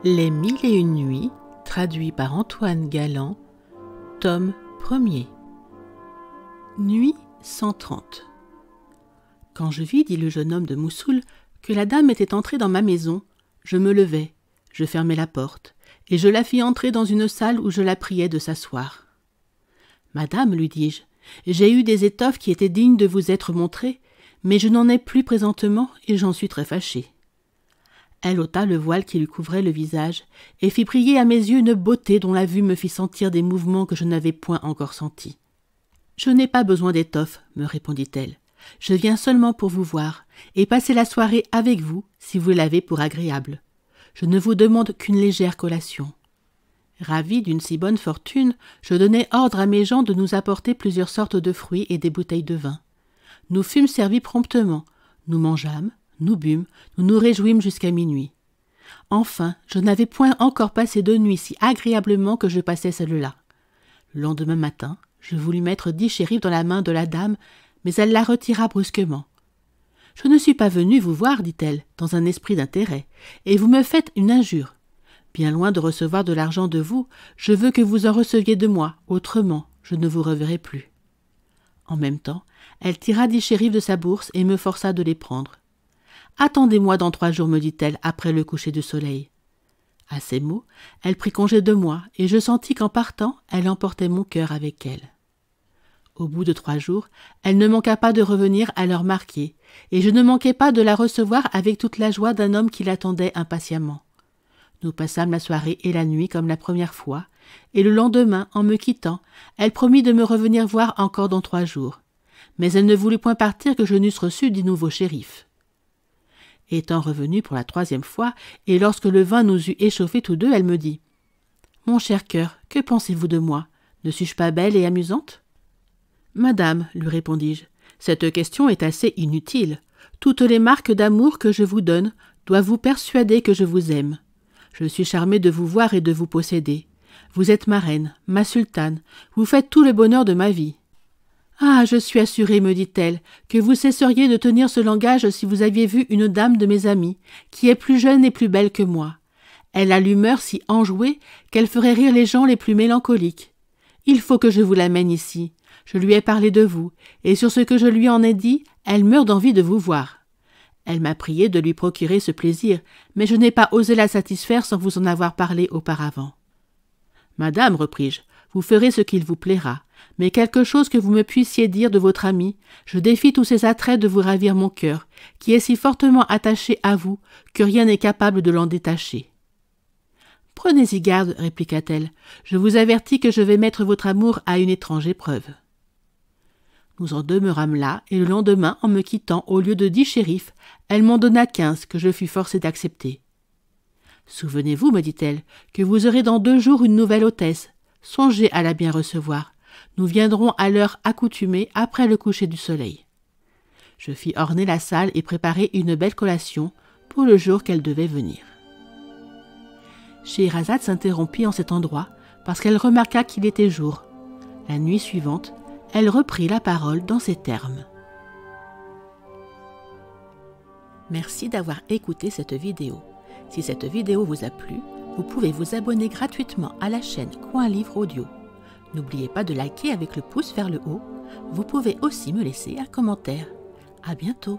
Les 1001 nuits, traduit par Antoine Galland, tome 1er. Nuit 130. Quand je vis, dit le jeune homme de Moussoul, que la dame était entrée dans ma maison, je me levai, je fermai la porte, et je la fis entrer dans une salle où je la priai de s'asseoir. « Madame, lui dis-je, j'ai eu des étoffes qui étaient dignes de vous être montrées, mais je n'en ai plus présentement et j'en suis très fâché. » Elle ôta le voile qui lui couvrait le visage et fit briller à mes yeux une beauté dont la vue me fit sentir des mouvements que je n'avais point encore sentis. « Je n'ai pas besoin d'étoffe, me répondit-elle. Je viens seulement pour vous voir et passer la soirée avec vous si vous l'avez pour agréable. Je ne vous demande qu'une légère collation. » Ravi d'une si bonne fortune, je donnai ordre à mes gens de nous apporter plusieurs sortes de fruits et des bouteilles de vin. Nous fûmes servis promptement, nous mangeâmes, nous bûmes, nous nous réjouîmes jusqu'à minuit. Enfin, je n'avais point encore passé de nuit si agréablement que je passais celle-là. Le lendemain matin, je voulus mettre 10 shérifs dans la main de la dame, mais elle la retira brusquement. « Je ne suis pas venue vous voir, dit-elle, dans un esprit d'intérêt, et vous me faites une injure. Bien loin de recevoir de l'argent de vous, je veux que vous en receviez de moi, autrement, je ne vous reverrai plus. » En même temps, elle tira 10 shérifs de sa bourse et me força de les prendre. « Attendez-moi dans 3 jours, me dit-elle, après le coucher du soleil. » À ces mots, elle prit congé de moi, et je sentis qu'en partant, elle emportait mon cœur avec elle. Au bout de 3 jours, elle ne manqua pas de revenir à l'heure marquée, et je ne manquai pas de la recevoir avec toute la joie d'un homme qui l'attendait impatiemment. Nous passâmes la soirée et la nuit comme la première fois, et le lendemain, en me quittant, elle promit de me revenir voir encore dans 3 jours. Mais elle ne voulut point partir que je n'eusse reçu 10 nouveaux shérifs. Étant revenue pour la 3e fois, et lorsque le vin nous eut échauffés tous deux, elle me dit « Mon cher cœur, que pensez-vous de moi? Ne suis-je pas belle et amusante ?»« Madame, lui répondis-je, cette question est assez inutile. Toutes les marques d'amour que je vous donne doivent vous persuader que je vous aime. Je suis charmée de vous voir et de vous posséder. Vous êtes ma reine, ma sultane, vous faites tout le bonheur de ma vie. Ah, je suis assurée, me dit-elle, que vous cesseriez de tenir ce langage si vous aviez vu une dame de mes amies, qui est plus jeune et plus belle que moi. Elle a l'humeur si enjouée qu'elle ferait rire les gens les plus mélancoliques. Il faut que je vous l'amène ici. Je lui ai parlé de vous, et sur ce que je lui en ai dit, elle meurt d'envie de vous voir. Elle m'a prié de lui procurer ce plaisir, mais je n'ai pas osé la satisfaire sans vous en avoir parlé auparavant. « Madame, repris-je, vous ferez ce qu'il vous plaira, mais quelque chose que vous me puissiez dire de votre amie, je défie tous ses attraits de vous ravir mon cœur, qui est si fortement attaché à vous que rien n'est capable de l'en détacher. »« Prenez-y garde, répliqua-t-elle, je vous avertis que je vais mettre votre amour à une étrange épreuve. » Nous en demeurâmes là, et le lendemain, en me quittant, au lieu de 10 shérifs, elle m'en donna 15 que je fus forcé d'accepter. « Souvenez-vous, me dit-elle, que vous aurez dans 2 jours une nouvelle hôtesse. Songez à la bien recevoir. Nous viendrons à l'heure accoutumée après le coucher du soleil. » Je fis orner la salle et préparer une belle collation pour le jour qu'elle devait venir. Scheherazade s'interrompit en cet endroit parce qu'elle remarqua qu'il était jour. La nuit suivante, elle reprit la parole dans ces termes. Merci d'avoir écouté cette vidéo. Si cette vidéo vous a plu, vous pouvez vous abonner gratuitement à la chaîne Coin Livre Audio. N'oubliez pas de liker avec le pouce vers le haut. Vous pouvez aussi me laisser un commentaire. À bientôt.